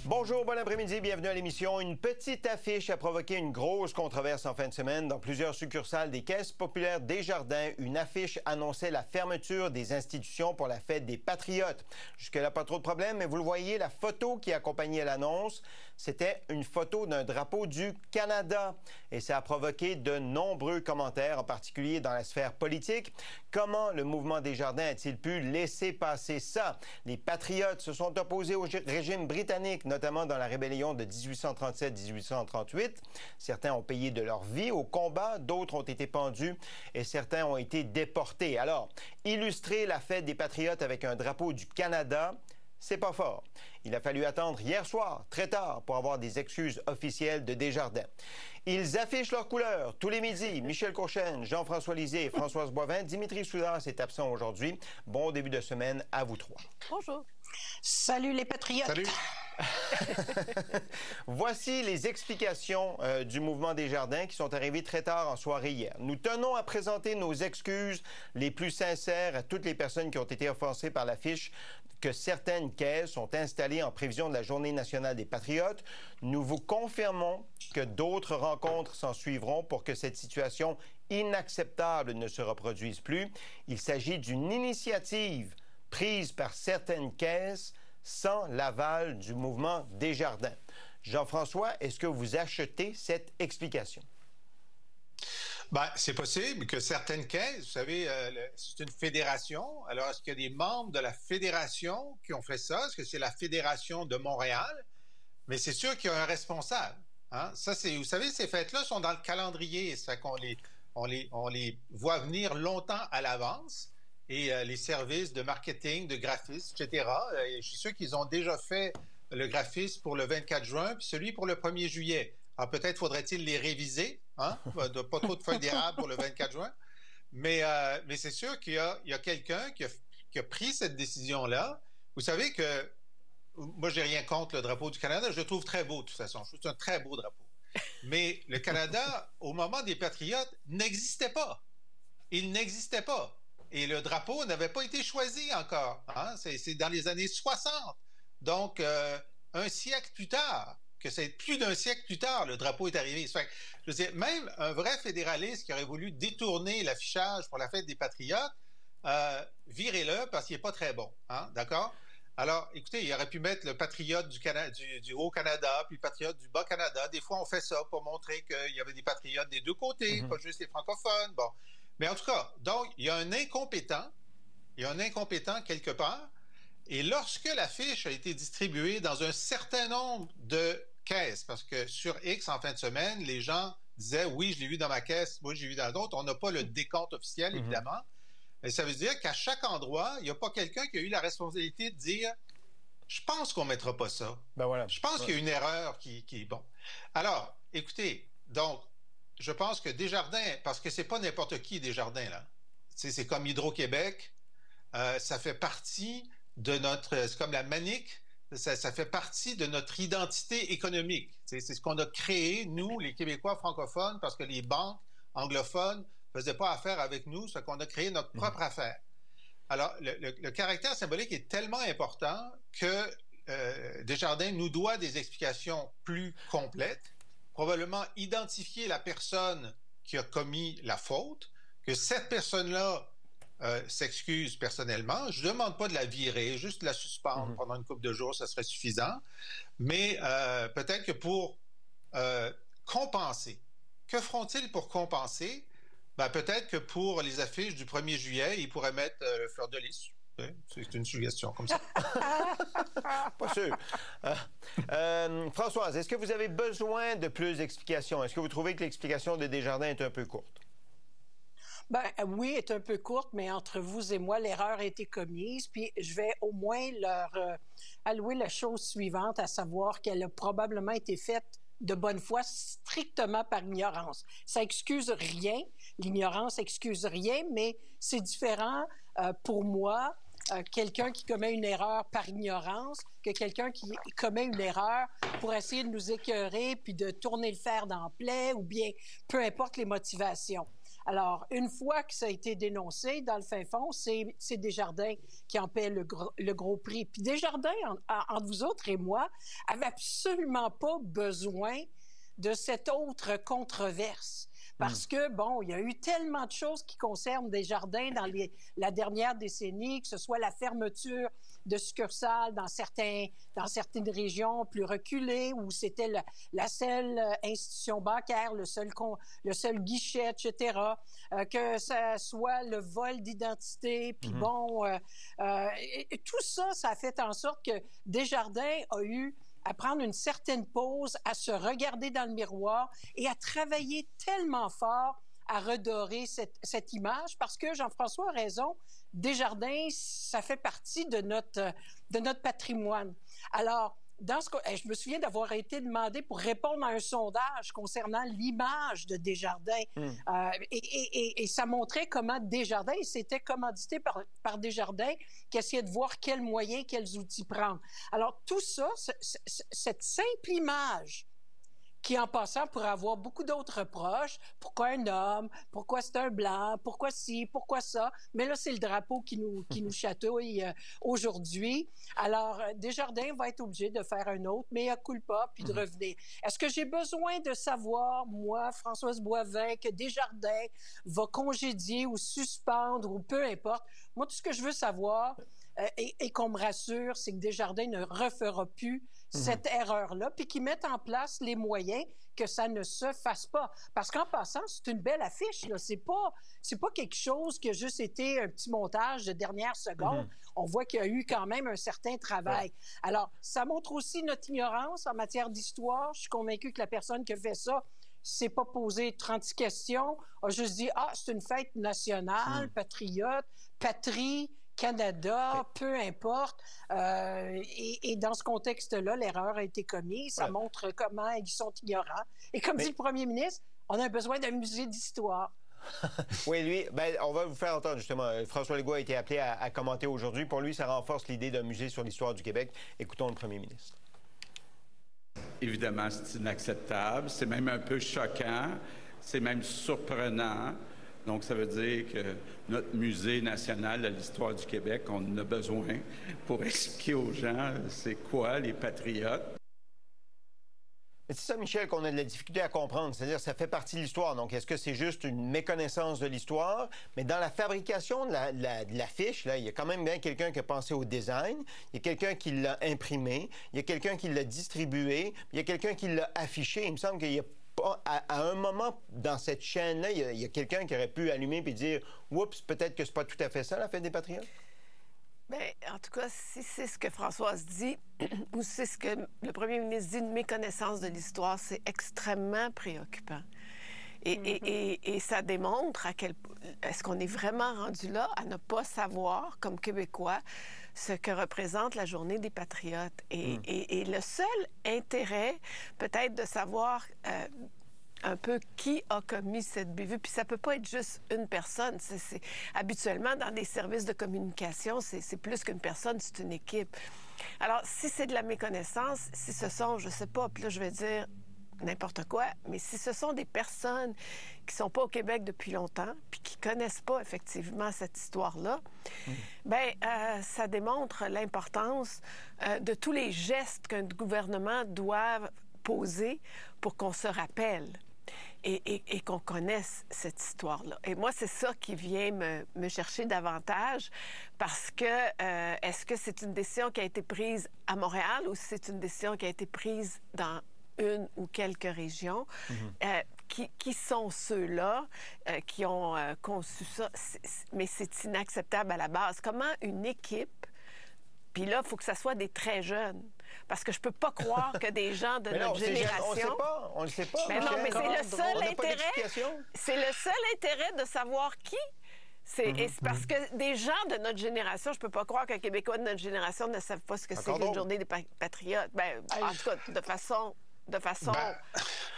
Bonjour, bon après-midi, bienvenue à l'émission. Une petite affiche a provoqué une grosse controverse en fin de semaine. Dans plusieurs succursales des Caisses populaires Desjardins, une affiche annonçait la fermeture des institutions pour la fête des Patriotes. Jusque-là, pas trop de problème, mais vous le voyez, la photo qui accompagnait l'annonce, c'était une photo d'un drapeau du Canada. Et ça a provoqué de nombreux commentaires, en particulier dans la sphère politique. Comment le mouvement Desjardins a-t-il pu laisser passer ça? Les Patriotes se sont opposés au régime britannique, notamment dans la rébellion de 1837-1838. Certains ont payé de leur vie au combat, d'autres ont été pendus et certains ont été déportés. Alors, illustrer la fête des Patriotes avec un drapeau du Canada, c'est pas fort. Il a fallu attendre hier soir, très tard, pour avoir des excuses officielles de Desjardins. Ils affichent leurs couleurs tous les midis. Michel Courchaine, Jean-François Lisée et Françoise Boivin. Dimitri Soudard est absent aujourd'hui. Bon début de semaine à vous trois. Bonjour. Salut les Patriotes. Salut. Voici les explications du mouvement Desjardins qui sont arrivées très tard en soirée hier. Nous tenons à présenter nos excuses les plus sincères à toutes les personnes qui ont été offensées par l'affiche que certaines caisses sont installées en prévision de la Journée nationale des Patriotes. Nous vous confirmons que d'autres rencontres s'en suivront pour que cette situation inacceptable ne se reproduise plus. Il s'agit d'une initiative prise par certaines caisses sans l'aval du mouvement Desjardins. Jean-François, est-ce que vous achetez cette explication? Ben, c'est possible que certaines caisses, vous savez, c'est une fédération. Alors, est-ce qu'il y a des membres de la fédération qui ont fait ça? Est-ce que c'est la Fédération de Montréal? Mais c'est sûr qu'il y a un responsable. Hein? Ça, c'est, vous savez, ces fêtes-là sont dans le calendrier. Ça fait qu'on on les voit venir longtemps à l'avance. Et les services de marketing, de graphisme, etc. Je suis sûr qu'ils ont déjà fait le graphisme pour le 24 juin, puis celui pour le 1er juillet. Alors peut-être faudrait-il les réviser, hein? Pas trop de feuilles d'érable pour le 24 juin. Mais c'est sûr qu'il y a quelqu'un qui a pris cette décision-là. Vous savez que moi, j'ai rien contre le drapeau du Canada. Je le trouve très beau, de toute façon. Je trouve que c'est un très beau drapeau. Mais le Canada, au moment des Patriotes, n'existait pas. Il n'existait pas. Et le drapeau n'avait pas été choisi encore. Hein? C'est dans les années 60. Donc, un siècle plus tard, que c'est plus d'un siècle plus tard, le drapeau est arrivé. Fait que, je veux dire, même un vrai fédéraliste qui aurait voulu détourner l'affichage pour la fête des Patriotes, virez-le parce qu'il n'est pas très bon. Hein? D'accord? Alors, écoutez, il aurait pu mettre le patriote du Haut-Canada, puis le patriote du Bas-Canada. Des fois, on fait ça pour montrer qu'il y avait des patriotes des deux côtés, pas juste les francophones. Bon. Mais en tout cas, donc, il y a un incompétent quelque part, et lorsque l'affiche a été distribuée dans un certain nombre de caisses, parce que sur X, en fin de semaine, les gens disaient « Oui, je l'ai vu dans ma caisse, moi, j'ai vu dans d'autres ». On n'a pas le décompte officiel, évidemment, mais ça veut dire qu'à chaque endroit, il n'y a pas quelqu'un qui a eu la responsabilité de dire « Je pense qu'on ne mettra pas ça. Ben voilà. Je pense qu'il y a une erreur qui est bon. » Alors, écoutez, donc, je pense que Desjardins, parce que c'est pas n'importe qui Desjardins, là. C'est comme Hydro-Québec, ça fait partie de notre... C'est comme la Manic, ça fait partie de notre identité économique. C'est ce qu'on a créé, nous, les Québécois francophones, parce que les banques anglophones ne faisaient pas affaire avec nous, c'est qu'on a créé notre propre affaire. Alors, le caractère symbolique est tellement important que Desjardins nous doit des explications plus complètes, probablement identifier la personne qui a commis la faute, que cette personne-là s'excuse personnellement. Je ne demande pas de la virer, juste de la suspendre pendant une couple de jours, ça serait suffisant. Mais peut-être que pour compenser, que feront-ils pour compenser? Ben, peut-être que pour les affiches du 1er juillet, ils pourraient mettre le fleur de lys. C'est une suggestion comme ça. Pas sûr. Françoise, est-ce que vous avez besoin de plus d'explications? Est-ce que vous trouvez que l'explication de Desjardins est un peu courte? Ben oui, est un peu courte, mais entre vous et moi, l'erreur a été commise. Puis je vais au moins leur allouer la chose suivante, à savoir qu'elle a probablement été faite de bonne foi, strictement par ignorance. Ça excuse rien, l'ignorance excuse rien, mais c'est différent pour moi, quelqu'un qui commet une erreur par ignorance, que quelqu'un qui commet une erreur pour essayer de nous écœurer puis de tourner le fer dans la plaie ou bien peu importe les motivations. Alors, une fois que ça a été dénoncé, dans le fin fond, c'est Desjardins qui en paie le gros prix. Puis Desjardins, entre vous autres et moi, avait absolument pas besoin de cette autre controverse. Parce que, bon, il y a eu tellement de choses qui concernent Desjardins dans la dernière décennie, que ce soit la fermeture de succursales dans certaines régions plus reculées, où c'était la seule institution bancaire, le seul guichet, etc., que ça soit le vol d'identité, puis bon, et tout ça, ça a fait en sorte que Desjardins a eu à prendre une certaine pause, à se regarder dans le miroir et à travailler tellement fort à redorer cette image, parce que Jean-François a raison, Desjardins, ça fait partie de notre patrimoine. Alors, dans ce cas, je me souviens d'avoir été demandé pour répondre à un sondage concernant l'image de Desjardins. Et ça montrait comment Desjardins, c'était commandité par Desjardins, qui essayait de voir quels moyens, quels outils prendre. Alors, tout ça, cette simple image, qui, en passant, pourrait avoir beaucoup d'autres reproches. Pourquoi un homme? Pourquoi c'est un blanc? Pourquoi ci? Pourquoi ça? Mais là, c'est le drapeau qui nous chatouille aujourd'hui. Alors, Desjardins va être obligé de faire un autre mea culpa puis de revenir. Est-ce que j'ai besoin de savoir, moi, Françoise Boivin, que Desjardins va congédier ou suspendre ou peu importe? Moi, tout ce que je veux savoir et qu'on me rassure, c'est que Desjardins ne refera plus cette erreur-là, puis qu'ils mettent en place les moyens que ça ne se fasse pas. Parce qu'en passant, c'est une belle affiche, là. C'est pas quelque chose qui a juste été un petit montage de dernière seconde. On voit qu'il y a eu quand même un certain travail. Alors, ça montre aussi notre ignorance en matière d'histoire. Je suis convaincue que la personne qui a fait ça s'est pas posé 36 questions, a juste dit « Ah, c'est une fête nationale, patriote, patrie, Canada, peu importe. » Et dans ce contexte-là, l'erreur a été commise. Ça montre comment ils sont ignorants. Et comme dit le premier ministre, on a besoin d'un musée d'histoire. Oui, lui, on va vous faire entendre justement. François Legault a été appelé à commenter aujourd'hui. Pour lui, ça renforce l'idée d'un musée sur l'histoire du Québec. Écoutons le premier ministre. Évidemment, c'est inacceptable. C'est même un peu choquant. C'est même surprenant. Donc, ça veut dire que notre Musée national de l'histoire du Québec, on en a besoin pour expliquer aux gens c'est quoi les patriotes. Mais c'est ça, Michel, qu'on a de la difficulté à comprendre. C'est-à-dire, ça fait partie de l'histoire. Donc, est-ce que c'est juste une méconnaissance de l'histoire? Mais dans la fabrication de l'affiche, là, il y a quand même bien quelqu'un qui a pensé au design. Il y a quelqu'un qui l'a imprimé. Il y a quelqu'un qui l'a distribué. Il y a quelqu'un qui l'a affiché. Il me semble qu'il y a à un moment dans cette chaîne-là, il y a quelqu'un qui aurait pu allumer et dire « Oups, peut-être que c'est pas tout à fait ça, la fête des Patriotes ». Bien, en tout cas, si c'est ce que Françoise dit, ou si c'est ce que le premier ministre dit, une méconnaissance de l'histoire, c'est extrêmement préoccupant. Et ça démontre à quel point est-ce qu'on est vraiment rendu là à ne pas savoir, comme Québécois, ce que représente la Journée des Patriotes. Et le seul intérêt, peut-être, de savoir un peu qui a commis cette bévue, puis ça peut pas être juste une personne. Habituellement, dans des services de communication, c'est plus qu'une personne, c'est une équipe. Alors, si c'est de la méconnaissance, si ce sont, je sais pas, puis là, je vais dire n'importe quoi, mais si ce sont des personnes qui sont pas au Québec depuis longtemps, puis qui connaissent pas effectivement cette histoire-là, ça démontre l'importance de tous les gestes qu'un gouvernement doit poser pour qu'on se rappelle et qu'on connaisse cette histoire-là. Et moi, c'est ça qui vient me chercher davantage, parce que est-ce que c'est une décision qui a été prise à Montréal ou c'est une décision qui a été prise dans une ou quelques régions? Qui sont ceux-là qui ont conçu ça? Mais c'est inacceptable à la base. Comment une équipe, puis là, il faut que ça soit des très jeunes, parce que je peux pas croire que des gens de notre génération... On le sait pas. Mais non, mais c'est le seul intérêt. C'est le seul intérêt de savoir qui. Et c'est parce que des gens de notre génération, je peux pas croire qu'un Québécois de notre génération ne savent pas ce que c'est qu'une Journée des Patriotes. En tout cas, de façon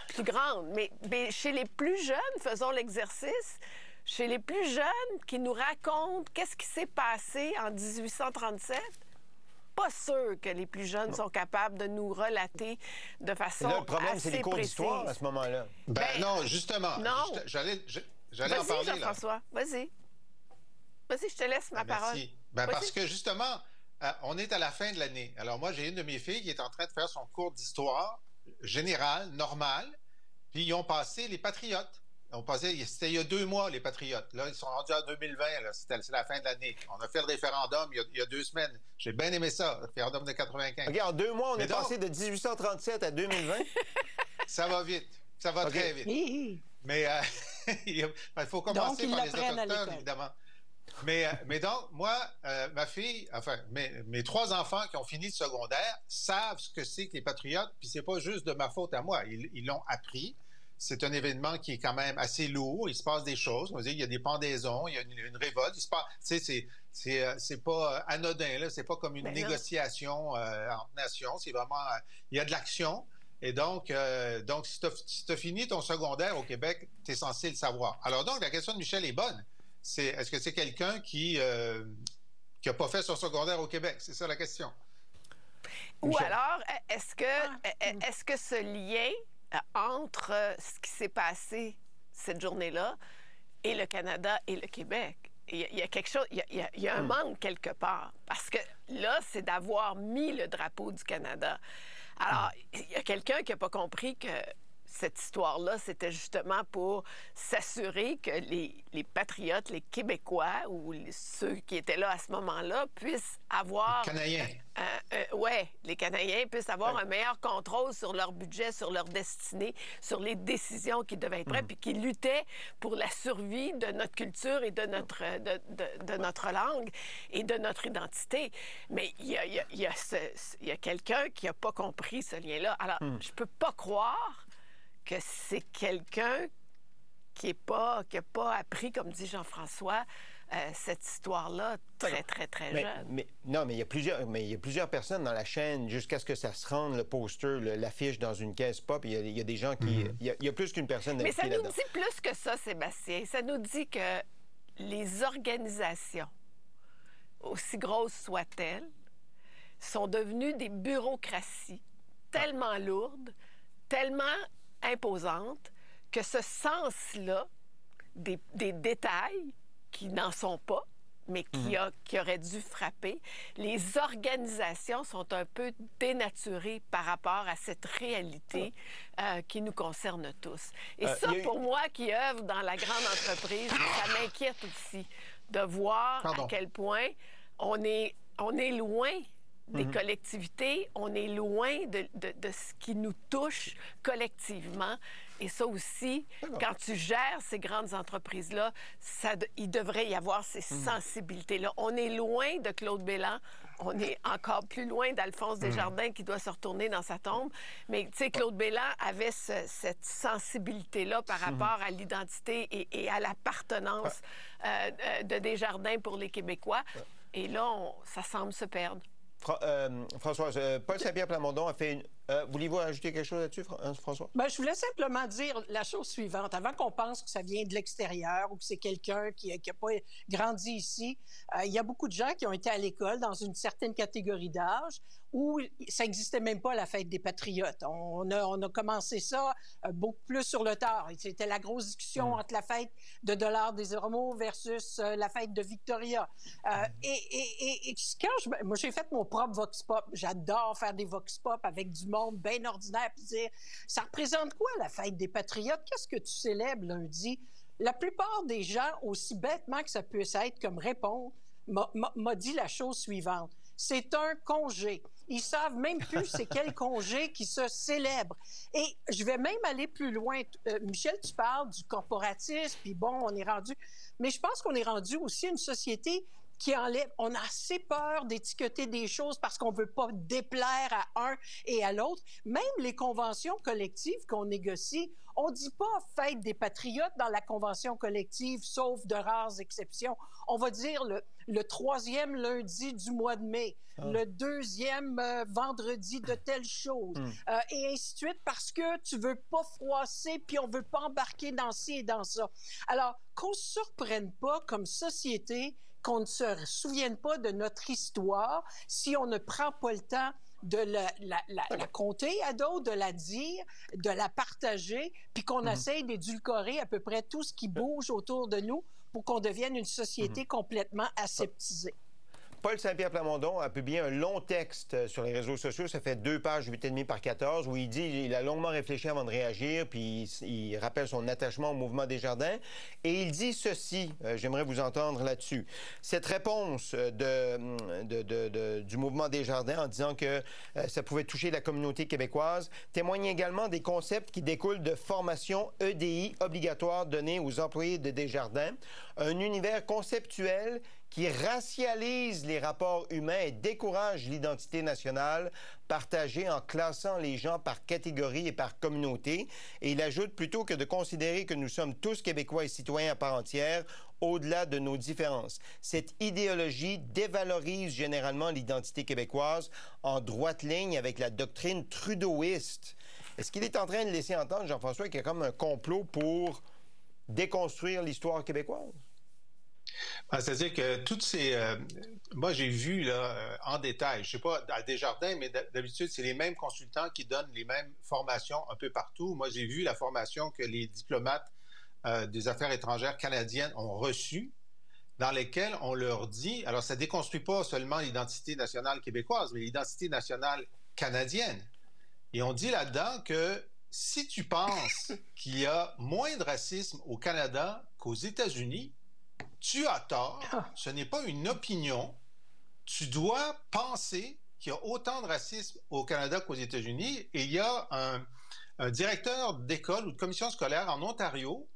plus grande. Mais chez les plus jeunes, faisons l'exercice. Chez les plus jeunes qui nous racontent qu'est-ce qui s'est passé en 1837, pas sûr que les plus jeunes sont capables de nous relater de façon assez précise. Le problème, c'est les cours d'histoire à ce moment-là. Non, justement. Non. J'allais en parler, Vas-y, Jean-François, vas-y. Vas-y, je te laisse ma parole. Merci. Parce que justement, on est à la fin de l'année. Alors moi, j'ai une de mes filles qui est en train de faire son cours d'histoire générale, normale, puis ils ont passé les Patriotes. C'était il y a 2 mois, les Patriotes. Là, ils sont rendus en 2020, c'est la fin de l'année. On a fait le référendum il y a 2 semaines. J'ai bien aimé ça, le référendum de 95. OK, en 2 mois, on est passé de 1837 à 2020. Ça va vite. Ça va très vite. Mais il faut commencer par les Autochtones, évidemment. Mais donc, moi, ma fille, enfin, mes 3 enfants qui ont fini le secondaire savent ce que c'est que les Patriotes, puis c'est pas juste de ma faute à moi. Ils l'ont appris. C'est un événement qui est quand même assez lourd. Il se passe des choses. On va dire, il y a des pendaisons, il y a une révolte. Il se passe, c'est pas anodin, là. C'est pas comme une négociation entre nations. C'est vraiment, il y a de l'action. Et donc si tu as fini ton secondaire au Québec, tu es censé le savoir. Alors donc, la question de Michel est bonne. Est-ce que c'est quelqu'un qui n'a pas fait son secondaire au Québec? C'est ça la question. Ou alors, est-ce que ce lien entre ce qui s'est passé cette journée-là et le Canada et le Québec, il y a quelque chose, il y a un manque quelque part. Parce que là, c'est d'avoir mis le drapeau du Canada. Alors, il y a quelqu'un qui n'a pas compris que cette histoire-là, c'était justement pour s'assurer que les patriotes, les Québécois ou ceux qui étaient là à ce moment-là puissent avoir... Les Canadiens. Les Canadiens puissent avoir un meilleur contrôle sur leur budget, sur leur destinée, sur les décisions qui devaient être prises, puis qui luttaient pour la survie de notre culture et de notre langue et de notre identité. Mais il y a quelqu'un qui n'a pas compris ce lien-là. Alors, je peux pas croire que c'est quelqu'un qui n'a pas appris, comme dit Jean-François, cette histoire-là très, très, très jeune. Mais il y a plusieurs personnes dans la chaîne jusqu'à ce que ça se rende, le poster, l'affiche dans une caisse pop. Il y a des gens qui... Il y a plus qu'une personne Mais ça là-dedans. nous dit plus que ça, Sébastien. Ça nous dit que les organisations, aussi grosses soient-elles, sont devenues des bureaucraties tellement lourdes, tellement imposantes, que ce sens-là, des détails qui n'en sont pas, mais qui auraient dû frapper, les organisations sont un peu dénaturées par rapport à cette réalité qui nous concerne tous. Et pour moi, qui œuvre dans la grande entreprise, ça m'inquiète aussi de voir à quel point on est loin des collectivités, on est loin de ce qui nous touche collectivement. Et ça aussi, quand tu gères ces grandes entreprises-là, il devrait y avoir ces sensibilités-là. On est loin de Claude Bélan, on est encore plus loin d'Alphonse Desjardins qui doit se retourner dans sa tombe. Mais tu sais, Claude Bélan avait cette sensibilité-là par rapport à l'identité et à l'appartenance de Desjardins pour les Québécois. Et là, ça semble se perdre. Françoise, Paul Saint-Pierre Plamondon a fait une... Voulez-vous ajouter quelque chose là-dessus, François? Bien, je voulais simplement dire la chose suivante. Avant qu'on pense que ça vient de l'extérieur ou que c'est quelqu'un qui n'a pas grandi ici, il y a beaucoup de gens qui ont été à l'école dans une certaine catégorie d'âge où ça n'existait même pas la fête des Patriotes. On a commencé ça beaucoup plus sur le tard. C'était la grosse discussion entre la fête de Dollars des Ormeaux versus la fête de Victoria. Et quand moi, j'ai fait mon propre Vox Pop. J'adore faire des Vox Pop avec du monde bien ordinaire puis dire, ça représente quoi la fête des Patriotes? Qu'est-ce que tu célèbres lundi? La plupart des gens, aussi bêtement que ça puisse être comme répondre, m'a dit la chose suivante. C'est un congé. Ils savent même plus c'est quel congé qui se célèbre. Et je vais même aller plus loin. Michel, tu parles du corporatisme, puis bon, on est rendu... Mais je pense qu'on est rendu aussi une société qui enlève... On a assez peur d'étiqueter des choses parce qu'on ne veut pas déplaire à un et à l'autre. Même les conventions collectives qu'on négocie, on ne dit pas « fête des Patriotes » dans la convention collective, sauf de rares exceptions. On va dire le 3e lundi du mois de mai, le 2e vendredi de telle chose, et ainsi de suite, parce que tu ne veux pas froisser, puis on ne veut pas embarquer dans ci et dans ça. Alors, qu'on ne se surprenne pas comme société, qu'on ne se souvienne pas de notre histoire si on ne prend pas le temps de la compter à d'autres, de la dire, de la partager, puis qu'on essaye d'édulcorer à peu près tout ce qui bouge autour de nous pour qu'on devienne une société complètement aseptisée. Paul Saint-Pierre Plamondon a publié un long texte sur les réseaux sociaux. Ça fait 2 pages, 8,5 par 14, où il a longuement réfléchi avant de réagir, puis il rappelle son attachement au mouvement Desjardins. Et il dit ceci, j'aimerais vous entendre là-dessus. Cette réponse du mouvement Desjardins en disant que ça pouvait toucher la communauté québécoise témoigne également des concepts qui découlent de formation EDI obligatoire donnée aux employés de Desjardins, un univers conceptuel qui racialise les rapports humains et décourage l'identité nationale partagée en classant les gens par catégorie et par communauté. Et il ajoute, plutôt que de considérer que nous sommes tous Québécois et citoyens à part entière, au-delà de nos différences. Cette idéologie dévalorise généralement l'identité québécoise en droite ligne avec la doctrine trudeauiste. Est-ce qu'il est en train de laisser entendre, Jean-François, qu'il y a comme un complot pour déconstruire l'histoire québécoise? C'est-à-dire que toutes ces... moi, j'ai vu là, en détail, je ne sais pas à Desjardins, mais d'habitude, c'est les mêmes consultants qui donnent les mêmes formations un peu partout. Moi, j'ai vu la formation que les diplomates des affaires étrangères canadiennes ont reçue, dans lesquelles on leur dit... Alors, ça ne déconstruit pas seulement l'identité nationale québécoise, mais l'identité nationale canadienne. Et on dit là-dedans que si tu penses qu'il y a moins de racisme au Canada qu'aux États-Unis, tu as tort, ce n'est pas une opinion. Tu dois penser qu'il y a autant de racisme au Canada qu'aux États-Unis. Et il y a un directeur d'école ou de commission scolaire en Ontario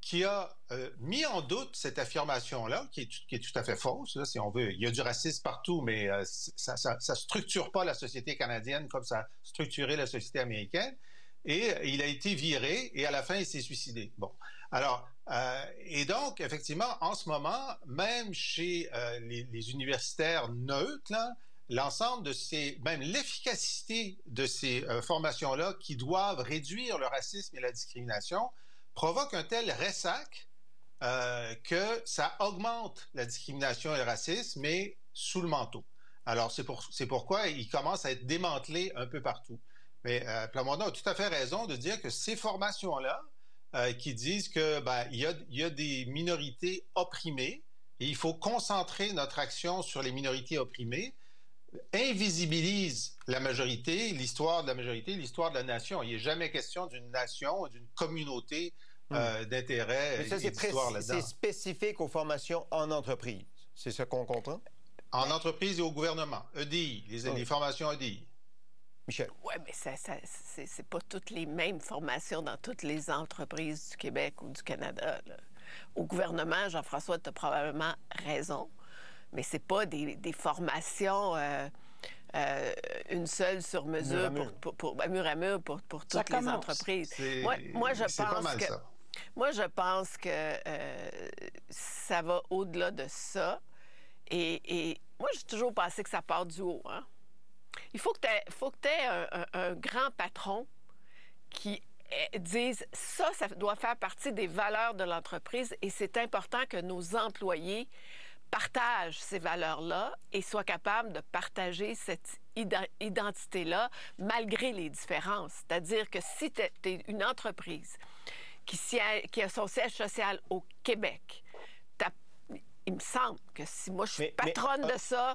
qui a mis en doute cette affirmation-là, qui est tout à fait fausse, là, si on veut. Il y a du racisme partout, mais ça ne structure pas la société canadienne comme ça a structuré la société américaine. Et il a été viré, et à la fin, il s'est suicidé. Bon. Alors, et donc, effectivement, en ce moment, même chez les universitaires neutres, l'ensemble de ces, même l'efficacité de ces formations-là qui doivent réduire le racisme et la discrimination, provoque un tel ressac que ça augmente la discrimination et le racisme, mais sous le manteau. Alors, c'est pourquoi il commence à être démantelé un peu partout. Mais Plamondon a tout à fait raison de dire que ces formations-là, qui disent que il y a des minorités opprimées et il faut concentrer notre action sur les minorités opprimées, invisibilise la majorité, l'histoire de la majorité, l'histoire de la nation. Il n'est jamais question d'une nation, d'une communauté d'intérêt et d'histoire là-dedans. C'est spécifique aux formations en entreprise. C'est ce qu'on comprend? En entreprise et au gouvernement. EDI, les formations EDI. Michel. Oui, mais c'est pas toutes les mêmes formations dans toutes les entreprises du Québec ou du Canada, là. Au gouvernement, Jean-François, tu as probablement raison, mais c'est pas des formations une seule sur mesure mur à mur pour toutes les entreprises. Moi, je pense que ça va au-delà de ça. Et moi, j'ai toujours pensé que ça part du haut, hein? Il faut que tu aies un grand patron qui dise ça doit faire partie des valeurs de l'entreprise et c'est important que nos employés partagent ces valeurs-là et soient capables de partager cette identité-là malgré les différences. C'est-à-dire que si tu es une entreprise qui a son siège social au Québec, il me semble que si moi je suis patronne de ça,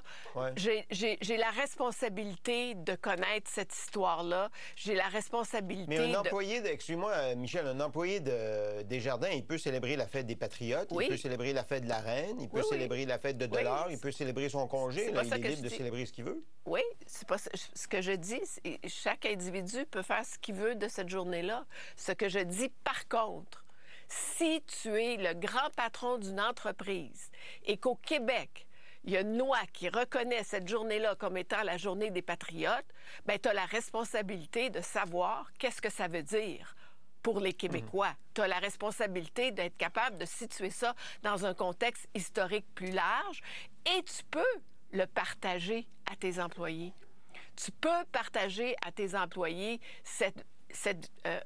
j'ai la responsabilité de connaître cette histoire-là. J'ai la responsabilité Mais un employé, excuse-moi Michel, un employé de Desjardins, il peut célébrer la fête des Patriotes, il peut célébrer la fête de la Reine, il peut célébrer la fête de $, il peut célébrer son congé. Là, il est libre de célébrer ce qu'il veut. Oui, c'est pas ce que je dis. Chaque individu peut faire ce qu'il veut de cette journée-là. Ce que je dis, par contre, si tu es le grand patron d'une entreprise et qu'au Québec, il y a une loi qui reconnaît cette journée-là comme étant la journée des Patriotes, bien, tu as la responsabilité de savoir qu'est-ce que ça veut dire pour les Québécois. Tu as la responsabilité d'être capable de situer ça dans un contexte historique plus large et tu peux le partager à tes employés. Tu peux partager à tes employés cette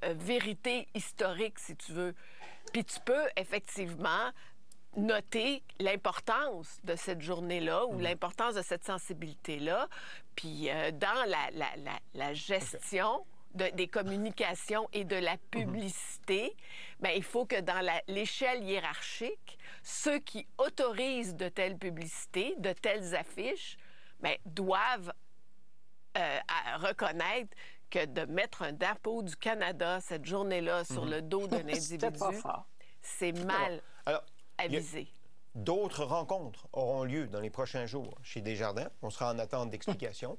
vérité historique, si tu veux. Puis tu peux effectivement noter l'importance de cette journée-là ou l'importance de cette sensibilité-là. Puis dans la gestion des communications et de la publicité, bien, il faut que dans l'échelle hiérarchique, ceux qui autorisent de telles publicités, de telles affiches, bien, doivent reconnaître que de mettre un drapeau du Canada cette journée-là sur le dos d'un individu, c'est mal avisé. D'autres rencontres auront lieu dans les prochains jours chez Desjardins. On sera en attente d'explications.